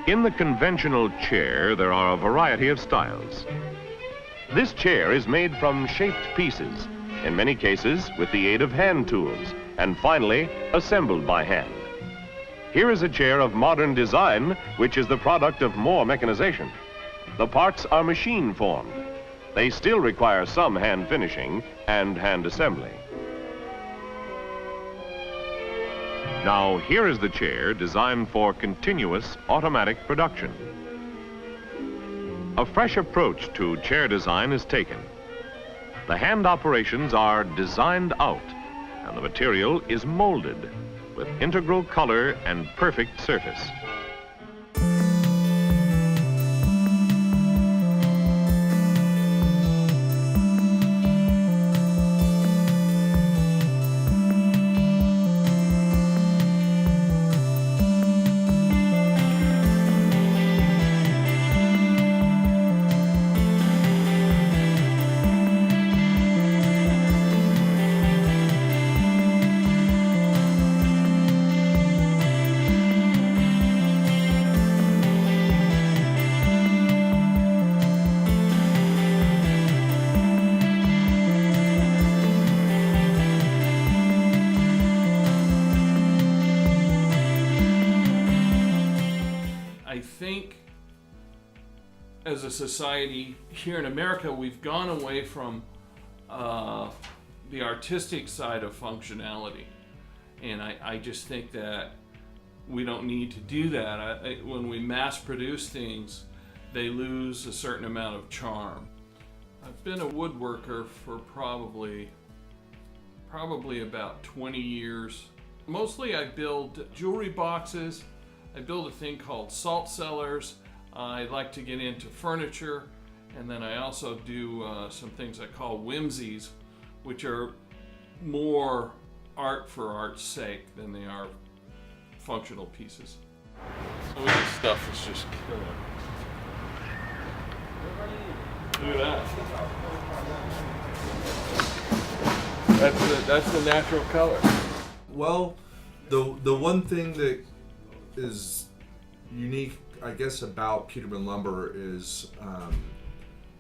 In the conventional chair, there are a variety of styles. This chair is made from shaped pieces, in many cases with the aid of hand tools, and finally assembled by hand. Here is a chair of modern design, which is the product of more mechanization. The parts are machine formed. They still require some hand finishing and hand assembly. Now, here is the chair designed for continuous automatic production. A fresh approach to chair design is taken. The hand operations are designed out, and the material is molded with integral color and perfect surface. I think as a society here in America, we've gone away from the artistic side of functionality. And I just think that we don't need to do that. When we mass produce things, they lose a certain amount of charm. I've been a woodworker for probably about 20 years. Mostly I build jewelry boxes. I build a thing called salt cellars. I like to get into furniture, and then I also do some things I call whimsies, which are more art for art's sake than they are functional pieces. So this stuff is just killer. Look at that. That's the natural color. Well, the one thing that is unique, I guess, about Peterman Lumber is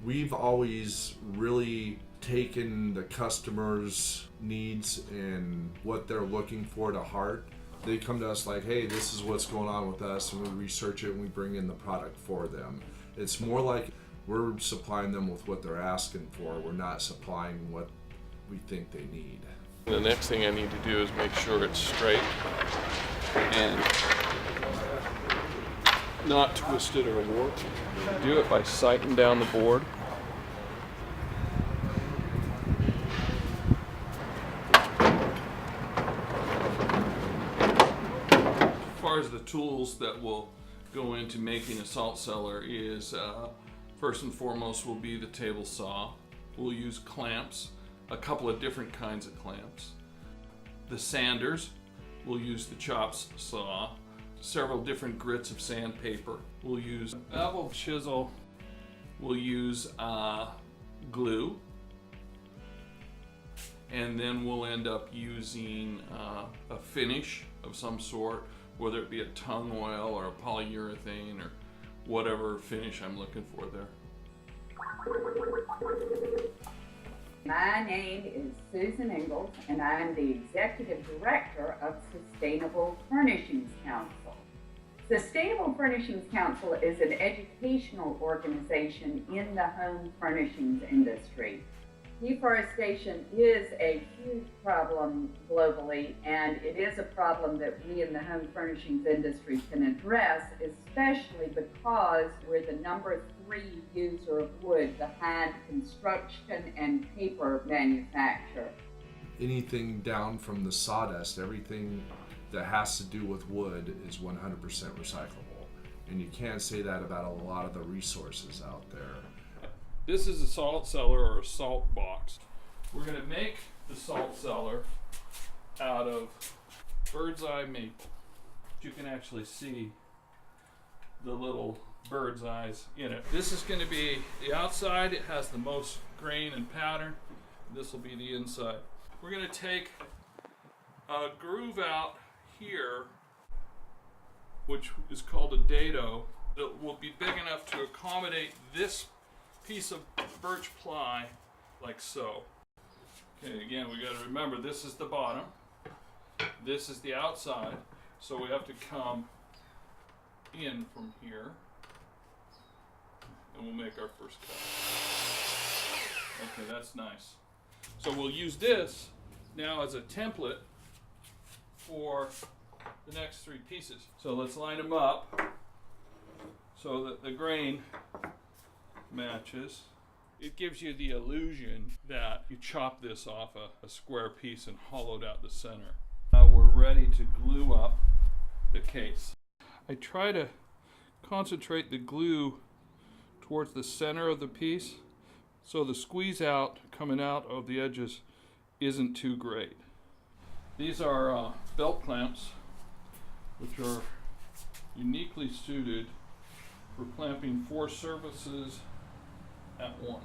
we've always really taken the customer's needs and what they're looking for to heart. They come to us like, hey, this is what's going on with us, and we research it and we bring in the product for them. It's more like we're supplying them with what they're asking for. We're not supplying what we think they need. The next thing I need to do is make sure it's straight and not twisted or warped. Do it by sighting down the board. As far as the tools that will go into making a salt cellar is first and foremost will be the table saw. We'll use clamps, a couple of different kinds of clamps. The sanders, we'll use the chop saw, several different grits of sandpaper. We'll use a bevel chisel. We'll use glue. And then we'll end up using a finish of some sort, whether it be a tung oil or a polyurethane or whatever finish I'm looking for there. My name is Susan Ingalls, and I'm the Executive Director of Sustainable Furnishings Council. Sustainable Furnishings Council is an educational organization in the home furnishings industry. Deforestation is a huge problem globally, and it is a problem that we in the home furnishings industry can address, especially because we're the number 3 user of wood behind construction and paper manufacture. Anything down from the sawdust, everything that has to do with wood is 100% recyclable. And you can't say that about a lot of the resources out there. This is a salt cellar or a salt box. We're going to make the salt cellar out of bird's eye maple. You can actually see the little bird's eyes in it. This is going to be the outside. It has the most grain and pattern. This will be the inside. We're going to take a groove out here which is called a dado, that will be big enough to accommodate this piece of birch ply, like so. Okay, again, we got to remember this is the bottom, this is the outside, so we have to come in from here, and we'll make our first cut. Okay, that's nice. So we'll use this now as a template for the next three pieces. So let's line them up so that the grain matches. It gives you the illusion that you chop this off a square piece and hollowed out the center. Now we're ready to glue up the case. I try to concentrate the glue towards the center of the piece so the squeeze out coming out of the edges isn't too great. These are belt clamps, which are uniquely suited for clamping 4 surfaces at once.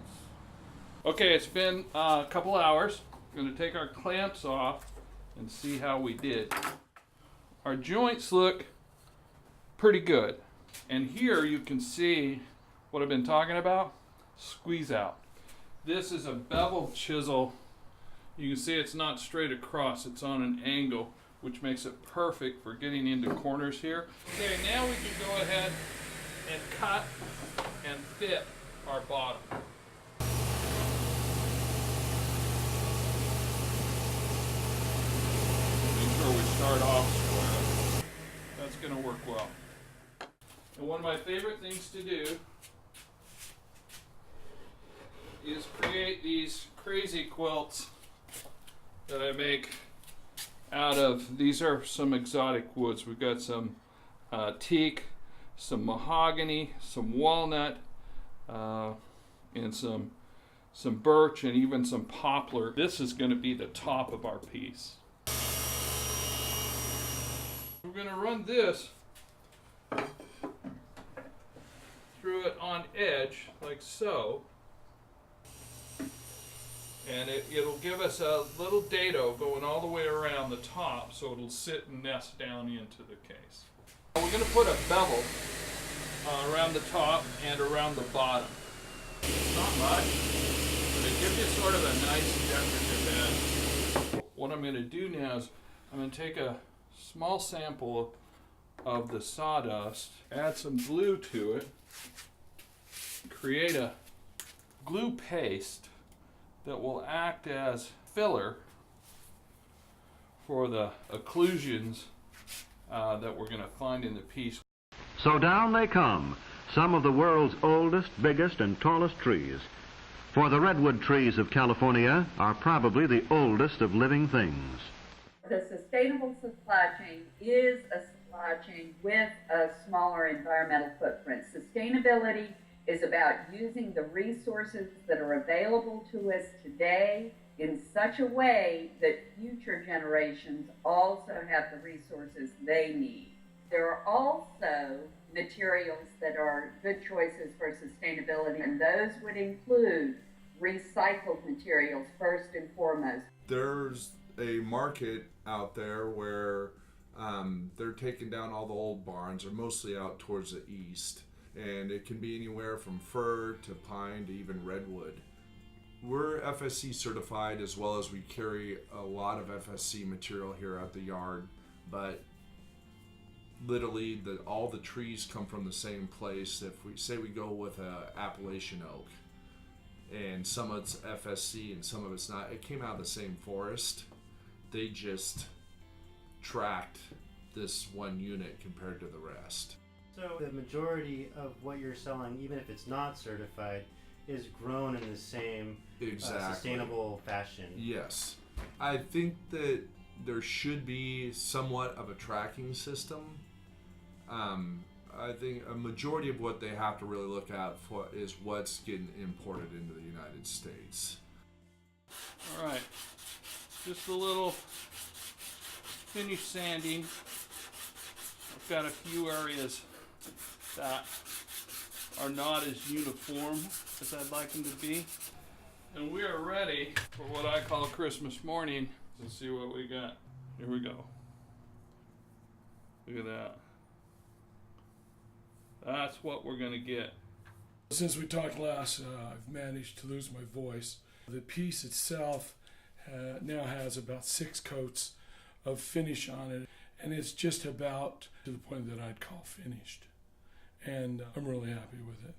Okay, it's been a couple hours. We're going to take our clamps off and see how we did. Our joints look pretty good. And here you can see what I've been talking about, squeeze out. This is a beveled chisel. You can see it's not straight across, it's on an angle, which makes it perfect for getting into corners here. Okay, now we can go ahead and cut and fit our bottom. Make sure we start off square. That's going to work well. And one of my favorite things to do is create these crazy quilts that I make out of, these are some exotic woods. We've got some teak, some mahogany, some walnut, and some birch, and even some poplar. This is going to be the top of our piece. We're going to run this through it on edge, like so. And it'll give us a little dado going all the way around the top, so it'll sit and nest down into the case. We're going to put a bevel around the top and around the bottom. Not much, but it gives you sort of a nice decorative edge. What I'm going to do now is I'm going to take a small sample of the sawdust, add some glue to it, create a glue paste that will act as filler for the occlusions that we're going to find in the piece. So down they come, some of the world's oldest, biggest, and tallest trees. For the redwood trees of California are probably the oldest of living things. The sustainable supply chain is a supply chain with a smaller environmental footprint. Sustainability is about using the resources that are available to us today in such a way that future generations also have the resources they need. There are also materials that are good choices for sustainability, and those would include recycled materials first and foremost. There's a market out there where they're taking down all the old barns, or mostly out towards the east. And it can be anywhere from fir to pine to even redwood. We're FSC certified, as well as we carry a lot of FSC material here at the yard, but literally all the trees come from the same place. If we say we go with a Appalachian oak, and some of it's FSC and some of it's not, it came out of the same forest. They just tracked this one unit compared to the rest. So the majority of what you're selling, even if it's not certified, is grown in the same sustainable fashion. Yes. I think that there should be somewhat of a tracking system. I think a majority of what they have to really look at for is what's getting imported into the United States. All right, just a little finish sanding. I've got a few areas that are not as uniform as I'd like them to be. And we are ready for what I call Christmas morning. Let's see what we got. Here we go. Look at that. that's what we're going to get. Since we talked last, I've managed to lose my voice. The piece itself now has about 6 coats of finish on it, and it's just about to the point that I'd call finished. And I'm really happy with it.